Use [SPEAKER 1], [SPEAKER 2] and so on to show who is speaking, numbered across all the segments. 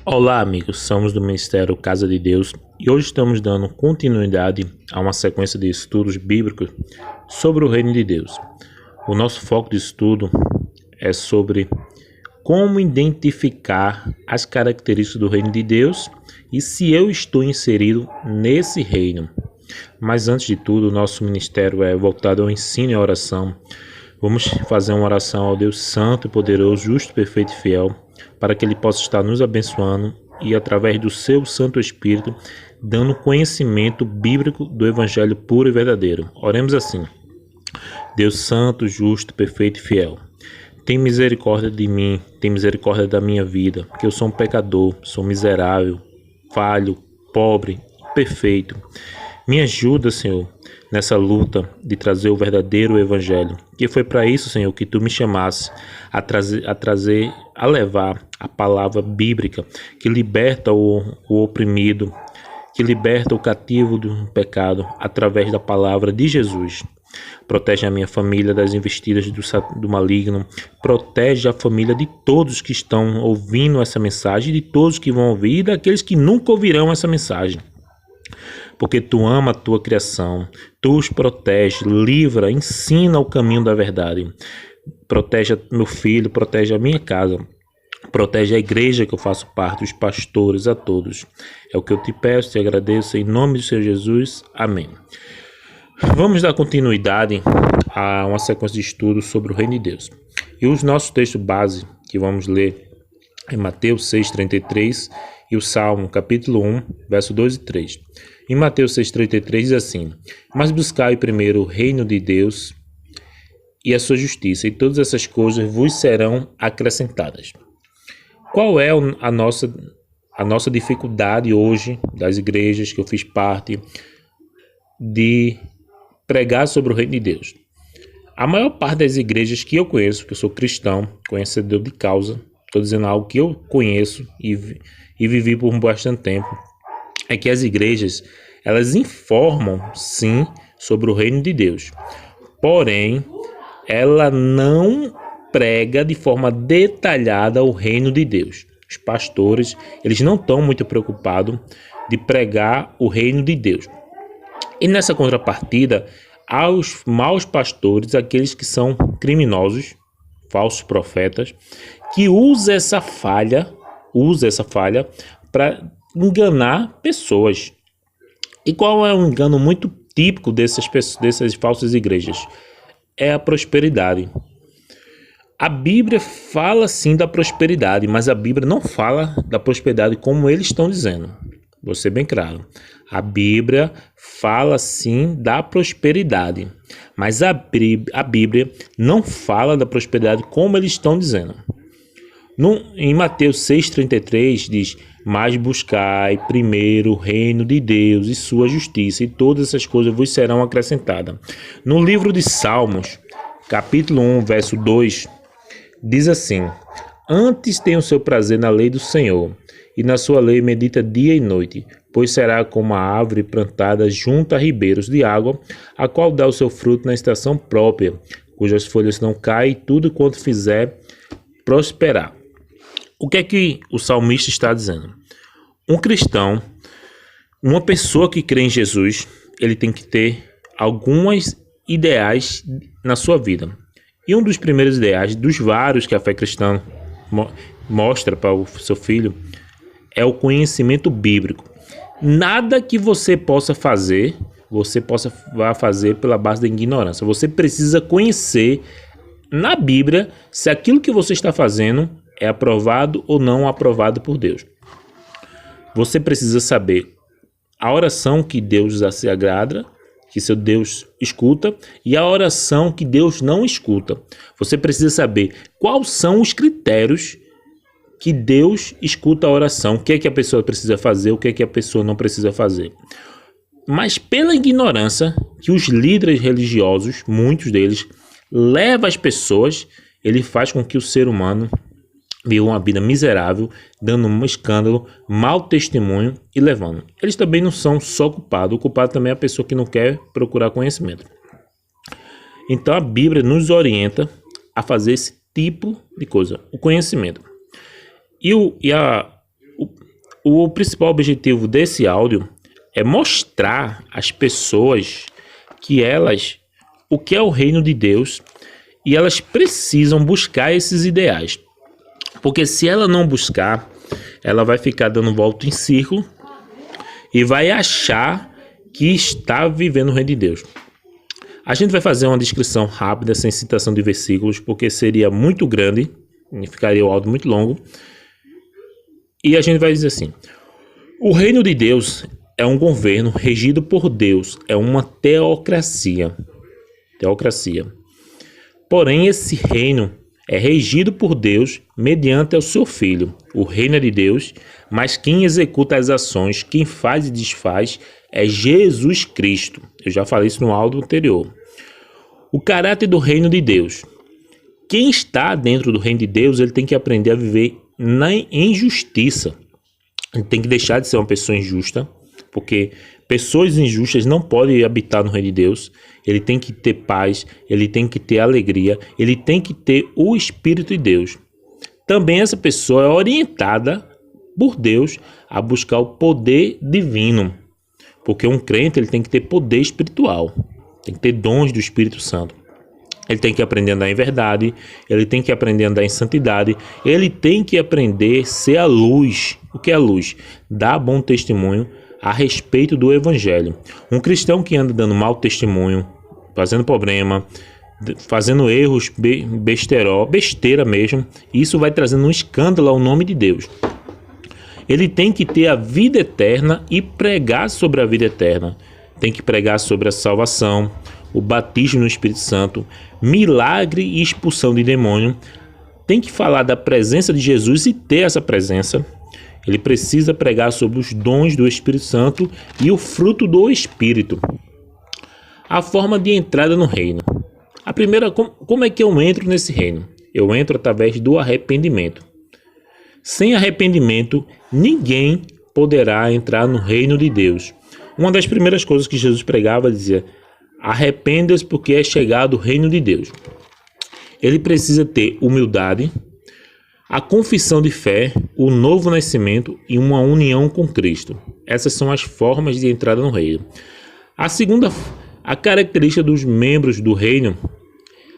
[SPEAKER 1] Olá, amigos. Somos do Ministério Casa de Deus e hoje estamos dando continuidade a uma sequência de estudos bíblicos sobre o Reino de Deus. O nosso foco de estudo é sobre como identificar as características do Reino de Deus e se eu estou inserido nesse reino. Mas antes de tudo, o nosso ministério é voltado ao ensino e à oração. Vamos fazer uma oração ao Deus Santo, Poderoso, Justo, Perfeito e Fiel, para que Ele possa estar nos abençoando e, através do seu Santo Espírito, dando conhecimento bíblico do Evangelho puro e verdadeiro. Oremos assim: Deus Santo, Justo, Perfeito e Fiel, tem misericórdia de mim, tem misericórdia da minha vida, porque eu sou um pecador, sou miserável, falho, pobre, perfeito. Me ajuda, Senhor, nessa luta de trazer o verdadeiro Evangelho. Que foi para isso, Senhor, que Tu me chamasse a levar a palavra bíblica que liberta o oprimido, que liberta o cativo do pecado através da palavra de Jesus. Protege a minha família das investidas do maligno. Protege a família de todos que estão ouvindo essa mensagem, de todos que vão ouvir e daqueles que nunca ouvirão essa mensagem. Porque Tu ama a Tua criação, Tu os protege, livra, ensina o caminho da verdade. Protege meu filho, protege a minha casa, protege a igreja que eu faço parte, os pastores, a todos. É o que eu te peço, te agradeço, em nome do Senhor Jesus. Amém. Vamos dar continuidade a uma sequência de estudos sobre o Reino de Deus. E os nossos textos base que vamos ler é Mateus 6,33 e o Salmo, capítulo 1, verso 2 e 3. Em Mateus 6,33 diz assim: Mas buscai primeiro o reino de Deus e a sua justiça, e todas essas coisas vos serão acrescentadas. Qual é a nossa dificuldade hoje, das igrejas que eu fiz parte, de pregar sobre o reino de Deus? A maior parte das igrejas que eu conheço, que eu sou cristão, conhecedor de causa, estou dizendo algo que eu conheço e vivi por bastante tempo, é que as igrejas, elas informam, sim, sobre o reino de Deus. Porém, ela não prega de forma detalhada o reino de Deus. Os pastores, eles não estão muito preocupados de pregar o reino de Deus. E nessa contrapartida, há os maus pastores, aqueles que são criminosos, falsos profetas, que usam essa falha para enganar pessoas. E qual é um engano muito típico dessas falsas igrejas? É a prosperidade. A Bíblia fala sim da prosperidade, mas a Bíblia não fala da prosperidade como eles estão dizendo. Vou ser bem claro. A Bíblia fala sim da prosperidade, mas a Bíblia não fala da prosperidade como eles estão dizendo. Em Mateus 6,33 diz: Mas buscai primeiro o reino de Deus e sua justiça, e todas essas coisas vos serão acrescentadas. No livro de Salmos, capítulo 1, verso 2, diz assim: Antes tem o seu prazer na lei do Senhor, e na sua lei medita dia e noite, pois será como a árvore plantada junto a ribeiros de água, a qual dá o seu fruto na estação própria, cujas folhas não caem, e tudo quanto fizer prosperar. O que é que o salmista está dizendo? Um cristão, uma pessoa que crê em Jesus, ele tem que ter alguns ideais na sua vida. E um dos primeiros ideais, dos vários que a fé cristã mostra para o seu filho, é o conhecimento bíblico. Nada que você possa fazer, vá fazer pela base da ignorância. Você precisa conhecer na Bíblia se aquilo que você está fazendo é aprovado ou não aprovado por Deus. Você precisa saber a oração que Deus se agrada, que seu Deus escuta, e a oração que Deus não escuta. Você precisa saber quais são os critérios que Deus escuta a oração, o que é que a pessoa precisa fazer, o que é que a pessoa não precisa fazer. Mas pela ignorância que os líderes religiosos, muitos deles, levam as pessoas, ele faz com que o ser humano vive uma vida miserável, dando um escândalo, mau testemunho e levando. Eles também não são só culpados, o culpado também é a pessoa que não quer procurar conhecimento. Então a Bíblia nos orienta a fazer esse tipo de coisa, o conhecimento. O principal objetivo desse áudio é mostrar às pessoas o que é o reino de Deus, e elas precisam buscar esses ideais. Porque se ela não buscar, ela vai ficar dando volta em círculo e vai achar que está vivendo o reino de Deus. A gente vai fazer uma descrição rápida, sem citação de versículos, porque seria muito grande e ficaria o áudio muito longo. E a gente vai dizer assim: o reino de Deus é um governo regido por Deus, é uma teocracia. Porém, esse reino é regido por Deus mediante o seu Filho. O reino é de Deus, mas quem executa as ações, quem faz e desfaz, é Jesus Cristo. Eu já falei isso no áudio anterior. O caráter do reino de Deus. Quem está dentro do reino de Deus, ele tem que aprender a viver em justiça. Ele tem que deixar de ser uma pessoa injusta, porque pessoas injustas não podem habitar no reino de Deus. Ele tem que ter paz, ele tem que ter alegria, ele tem que ter o Espírito de Deus. Também essa pessoa é orientada por Deus a buscar o poder divino, porque um crente ele tem que ter poder espiritual, tem que ter dons do Espírito Santo. Ele tem que aprender a andar em verdade, ele tem que aprender a andar em santidade, ele tem que aprender a ser a luz. O que é a luz? Dar bom testemunho a respeito do Evangelho. Um cristão que anda dando mau testemunho, fazendo problema, fazendo erros, besteira mesmo, isso vai trazendo um escândalo ao nome de Deus. Ele tem que ter a vida eterna e pregar sobre a vida eterna. Tem que pregar sobre a salvação, o batismo no Espírito Santo, milagre e expulsão de demônio. Tem que falar da presença de Jesus e ter essa presença. Ele precisa pregar sobre os dons do Espírito Santo e o fruto do Espírito. A forma de entrada no reino. A primeira, como é que eu entro nesse reino? Eu entro através do arrependimento. Sem arrependimento, ninguém poderá entrar no reino de Deus. Uma das primeiras coisas que Jesus pregava dizia: arrependa-se porque é chegado o reino de Deus. Ele precisa ter humildade, a confissão de fé, o novo nascimento e uma união com Cristo. Essas são as formas de entrada no reino. A característica dos membros do reino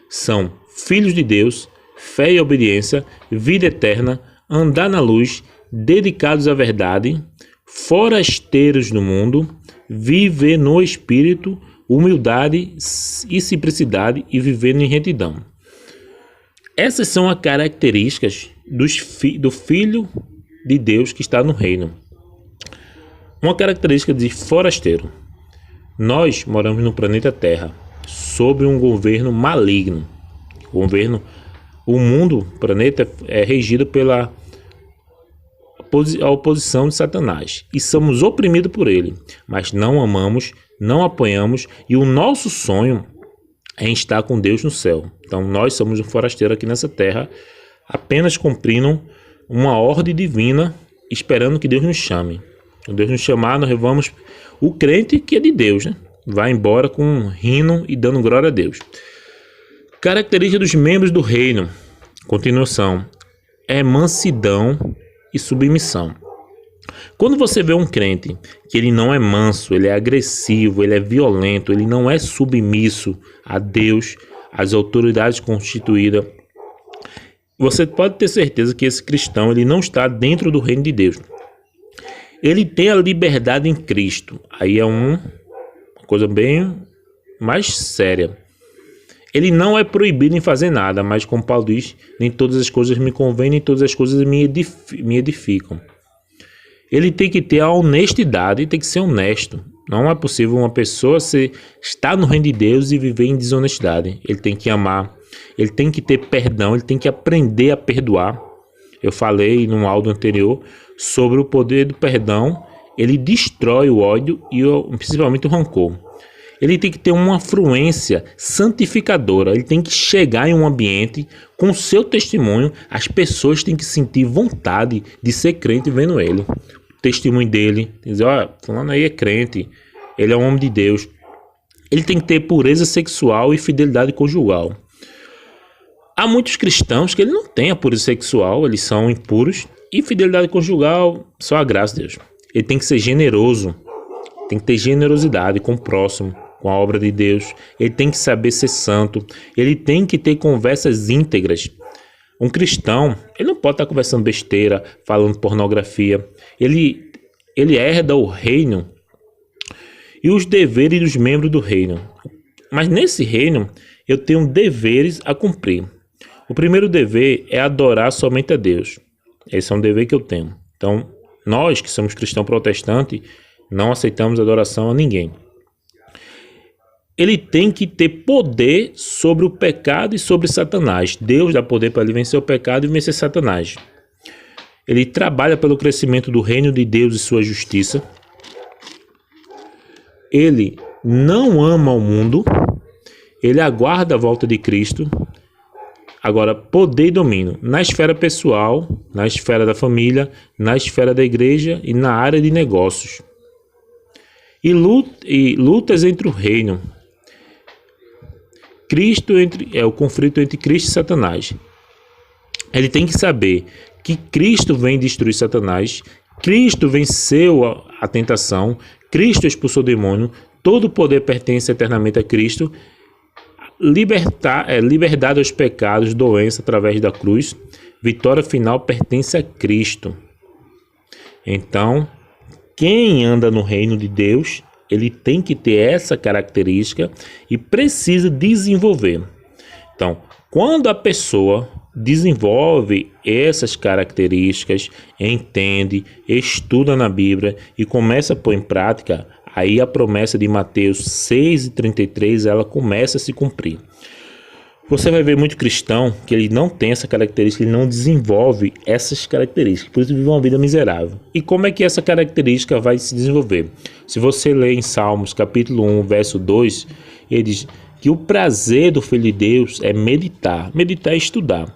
[SPEAKER 1] são filhos de Deus, fé e obediência, vida eterna, andar na luz, dedicados à verdade, forasteiros no mundo, viver no Espírito, humildade e simplicidade e viver em retidão. Essas são as características do Filho de Deus que está no reino. Uma característica de forasteiro. Nós moramos no planeta Terra, sob um governo maligno. O mundo, o planeta, é regido pela a oposição de Satanás e somos oprimidos por ele, mas não amamos, não apoiamos, e o nosso sonho é estar com Deus no céu. Então nós somos um forasteiro aqui nessa terra, apenas cumprindo uma ordem divina, esperando que Deus nos chame. Quando Deus nos chamar, nós vamos, o crente que é de Deus, né? Vai embora com um hino e dando glória a Deus. Característica dos membros do reino, continuação, é mansidão e submissão. Quando você vê um crente que ele não é manso, ele é agressivo, ele é violento, ele não é submisso a Deus, às autoridades constituídas, você pode ter certeza que esse cristão ele não está dentro do reino de Deus. Ele tem a liberdade em Cristo. Aí é uma coisa bem mais séria. Ele não é proibido em fazer nada, mas como Paulo diz, nem todas as coisas me convêm, nem todas as coisas me edificam. Ele tem que ter a honestidade, tem que ser honesto. Não é possível uma pessoa estar no reino de Deus e viver em desonestidade. Ele tem que amar, ele tem que ter perdão, ele tem que aprender a perdoar. Eu falei num áudio anterior sobre o poder do perdão. Ele destrói o ódio e principalmente o rancor. Ele tem que ter uma fluência santificadora. Ele tem que chegar em um ambiente com o seu testemunho. As pessoas têm que sentir vontade de ser crente vendo ele. O testemunho dele, dizer, olha, fulano aí é crente, ele é um homem de Deus. Ele tem que ter pureza sexual e fidelidade conjugal. Há muitos cristãos que ele não têm a pureza sexual, eles são impuros E fidelidade conjugal, só a graça de Deus. Ele tem que ser generoso, tem que ter generosidade com o próximo, com a obra de Deus. Ele tem que saber ser santo, ele tem que ter conversas íntegras. Um cristão, ele não pode estar conversando besteira, falando pornografia. Ele herda o reino e os deveres dos membros do reino. Mas nesse reino, eu tenho deveres a cumprir. O primeiro dever é adorar somente a Deus. Esse é um dever que eu tenho. Então, nós que somos cristãos protestantes, não aceitamos adoração a ninguém. Ele tem que ter poder sobre o pecado e sobre Satanás. Deus dá poder para ele vencer o pecado e vencer Satanás. Ele trabalha pelo crescimento do reino de Deus e sua justiça. Ele não ama o mundo. Ele aguarda a volta de Cristo. Agora, poder e domínio na esfera pessoal, na esfera da família, na esfera da igreja e na área de negócios. E lutas entre o reino. O conflito entre Cristo e Satanás. Ele tem que saber que Cristo vem destruir Satanás, Cristo venceu a tentação, Cristo expulsou o demônio, todo o poder pertence eternamente a Cristo, liberdade aos pecados, doença através da cruz, vitória final pertence a Cristo. Então, quem anda no reino de Deus, ele tem que ter essa característica e precisa desenvolver. Então, quando a pessoa desenvolve essas características, entende, estuda na Bíblia e começa a pôr em prática, aí a promessa de Mateus 6:33 ela começa a se cumprir. Você vai ver muito cristão que ele não tem essa característica, ele não desenvolve essas características, por isso vive uma vida miserável. E como é que essa característica vai se desenvolver? Se você ler em Salmos capítulo 1, verso 2, ele diz que o prazer do Filho de Deus é meditar. Meditar é estudar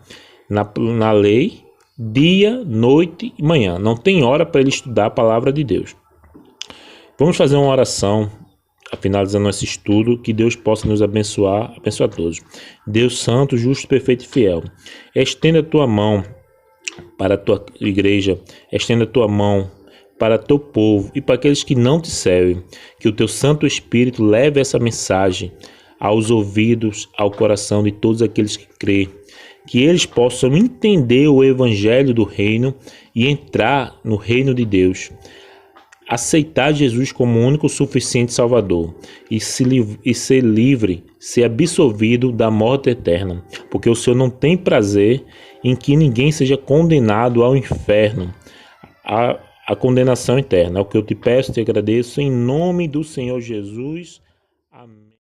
[SPEAKER 1] na lei, dia, noite e manhã. Não tem hora para ele estudar a palavra de Deus. Vamos fazer uma oração, finalizando esse estudo, que Deus possa nos abençoar a todos. Deus santo, justo, perfeito e fiel, estenda a tua mão para a tua igreja, estenda a tua mão para teu povo e para aqueles que não te servem, que o teu Santo Espírito leve essa mensagem aos ouvidos, ao coração de todos aqueles que creem, que eles possam entender o evangelho do reino e entrar no reino de Deus, aceitar Jesus como o único suficiente Salvador e ser livre, ser absolvido da morte eterna, porque o Senhor não tem prazer em que ninguém seja condenado ao inferno, a condenação eterna. É o que eu te peço, te agradeço, em nome do Senhor Jesus. Amém.